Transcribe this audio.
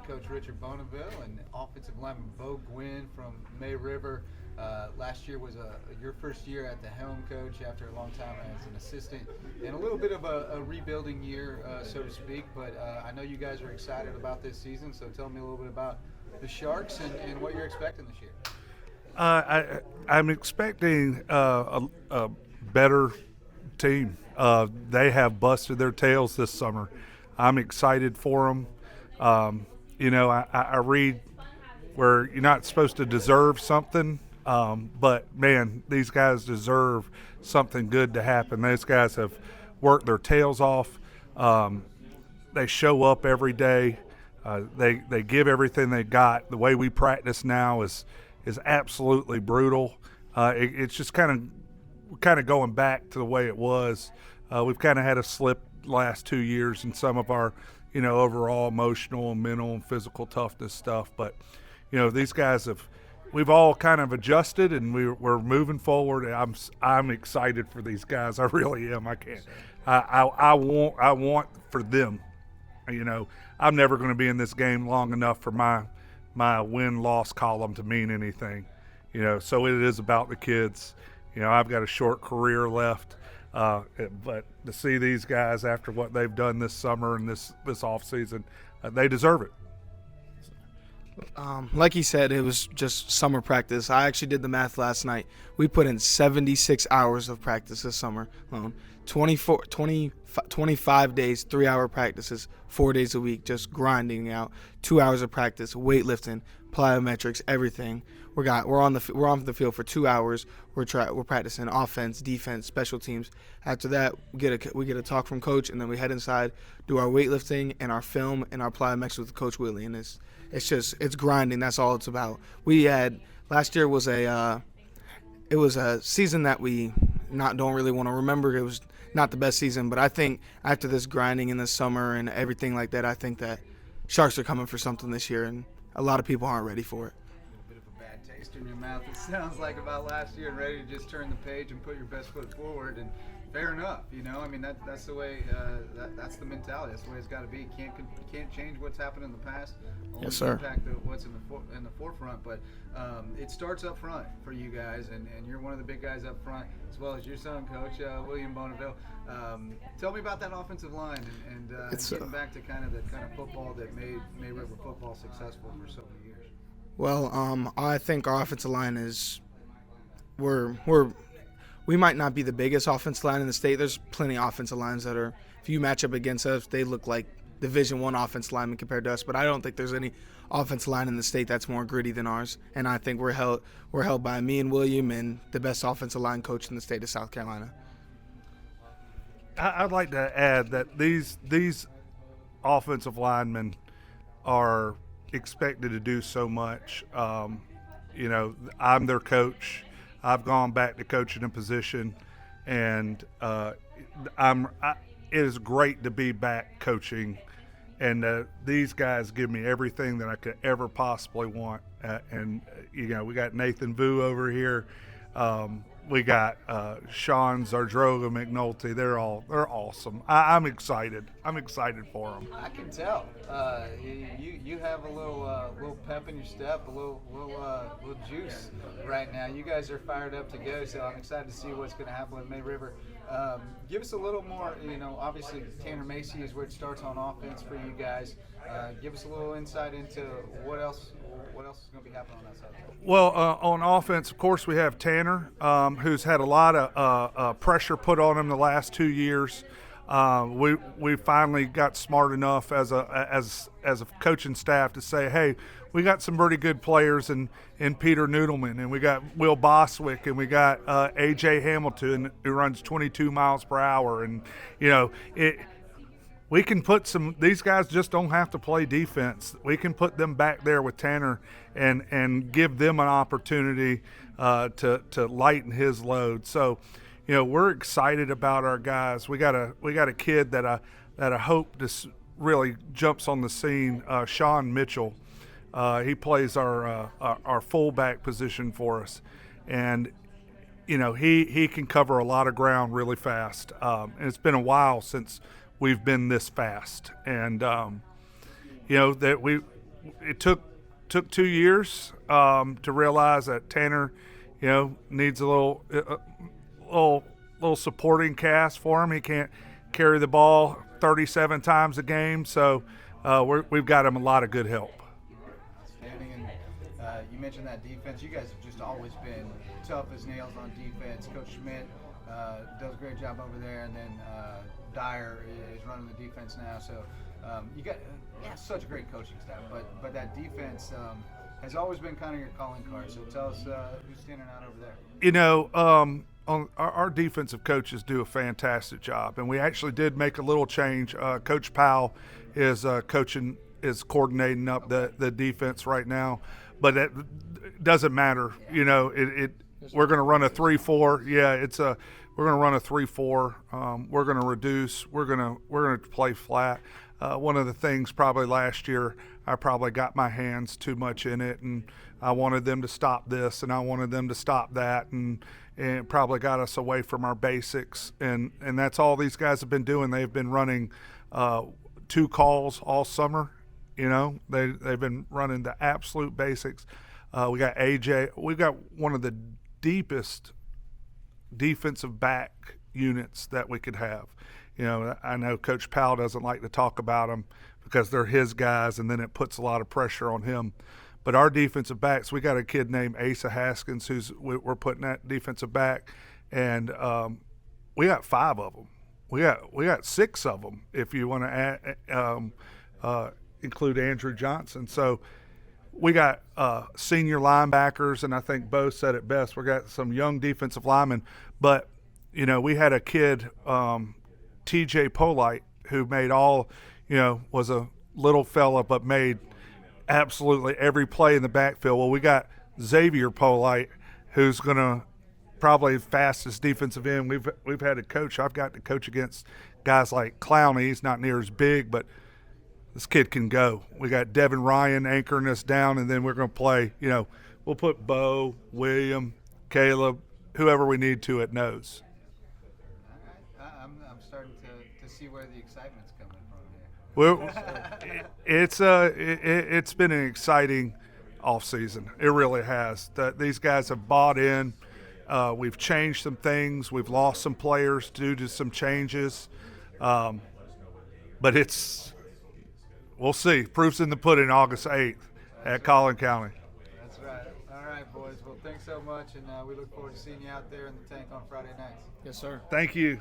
Coach Richard Bonneville and offensive lineman Beau Gwynn from May River. Last year was your first year at the helm, Coach, after a long time as an assistant, and a little bit of a rebuilding year, so to speak. But I know you guys are excited about this season, so tell me a little bit about the Sharks and what you're expecting this year. I'm expecting a better team. They have busted their tails this summer. I'm excited for them. I read where you're not supposed to deserve something, but, man, these guys deserve something good to happen. Those guys have worked their tails off. They show up every day. They give everything they got. The way we practice now is absolutely brutal. It's just kind of going back to the way it was. We've kind of had a slip last 2 years in some of our, overall emotional and mental and physical toughness stuff. But, these guys we've all kind of adjusted, and we're moving forward. I'm excited for these guys. I really am. I can't. I want for them. I'm never going to be in this game long enough for my win-loss column to mean anything. So it is about the kids. I've got a short career left, but to see these guys after what they've done this summer and this off season, they deserve it. Like he said, it was just summer practice. I actually did the math last night. We put in 76 hours of practice this summer alone. 25 days, 3-hour practices, 4 days a week, just grinding out. 2 hours of practice, weightlifting, plyometrics, everything. We're on the field for 2 hours. We're practicing offense, defense, special teams. After that, we get a talk from coach, and then we head inside, do our weightlifting and our film and our plyometrics with Coach Willie, and it's grinding. That's all it's about. Last year was a season that we don't really want to remember. It was not the best season, but I think after this grinding in the summer and everything like that, I think that Sharks are coming for something this year, and a lot of people aren't ready for it. A bit of a bad taste in your mouth, it sounds like, about last year, and ready to just turn the page and put your best foot forward. And fair enough, that's the way. That's the mentality. That's the way it's got to be. Can't change what's happened in the past. Only Yes, sir. Impact what's in the forefront, but it starts up front for you guys, and you're one of the big guys up front, as well as your son, Coach William Bonneville. Tell me about that offensive line and getting back to kind of football that made May River football successful for so many years. Well, I think our offensive line is we might not be the biggest offensive line in the state. There's plenty of offensive lines that are, if you match up against us, they look like Division I offensive linemen compared to us. But I don't think there's any offensive line in the state that's more gritty than ours. And I think we're held by me and William and the best offensive line coach in the state of South Carolina. I'd like to add that these offensive linemen are expected to do so much. I'm their coach. I've gone back to coaching a position, and it is great to be back coaching. And these guys give me everything that I could ever possibly want. We got Nathan Vu over here. We got Sean Zardroga, McNulty. They're awesome. I'm excited. I'm excited for them. I can tell. You have a little pep in your step, a little juice right now. You guys are fired up to go, so I'm excited to see what's going to happen with May River. Give us a little more. Obviously Tanner Macy is where it starts on offense for you guys. Give us a little insight into what else is going to be happening on that side. Well, on offense, of course, we have Tanner, who's had a lot of pressure put on him the last 2 years. We finally got smart enough as a coaching staff to say, hey, we got some pretty good players in Peter Noodleman, and we got Will Boswick, and we got A.J. Hamilton, who runs 22 miles per hour. And, we can put these guys just don't have to play defense. We can put them back there with Tanner and give them an opportunity to lighten his load. So, we're excited about our guys. We got a kid that I hope just really jumps on the scene, Sean Mitchell. He plays our fullback position for us, and he can cover a lot of ground really fast. And it's been a while since we've been this fast, and that it took 2 years to realize that Tanner, needs a little supporting cast for him. He can't carry the ball 37 times a game, so we've got him a lot of good help. Outstanding. And you mentioned that defense. You guys have just always been tough as nails on defense. Coach Schmidt does a great job over there, and then Dyer is running the defense now. So you got such a great coaching staff, but that defense has always been kind of your calling card. So tell us who's standing out over there. Our defensive coaches do a fantastic job, and we actually did make a little change. Coach Powell is coordinating up the defense right now, but it doesn't matter. We're going to run a 3-4. Yeah, we're going to run a 3-4. We're going to reduce. We're going to play flat. One of the things probably last year, I probably got my hands too much in it, and I wanted them to stop this, and I wanted them to stop that, and it probably got us away from our basics. And that's all these guys have been doing. They've been running 2 calls all summer. They've been running the absolute basics. We got AJ. We've got one of the deepest defensive back units that we could have. I know Coach Powell doesn't like to talk about them because they're his guys, and then it puts a lot of pressure on him. But our defensive backs, we got a kid named Asa Haskins we're putting that defensive back, and we got 5 of them. We got 6 of them if you want to include Andrew Johnson. So we got senior linebackers, and I think Beau said it best. We got some young defensive linemen, but we had a kid, TJ Polite, who made was a little fella but made absolutely every play in the backfield. Well, we got Xavier Polite, who's going to probably fastest defensive end we've had to coach. I've got to coach against guys like Clowney. He's not near as big, but this kid can go. We got Devin Ryan anchoring us down, and then we're going to play, we'll put Beau, William, Caleb, whoever we need to at nose. I'm starting to see where the excitement's coming from here. Well, it's been an exciting off season. It really has. These guys have bought in. We've changed some things. We've lost some players due to some changes, but we'll see. Proof's in the pudding August 8th at Collin County. That's right. All right, boys. Well, thanks so much, and we look forward to seeing you out there in the tank on Friday nights. Yes, sir. Thank you.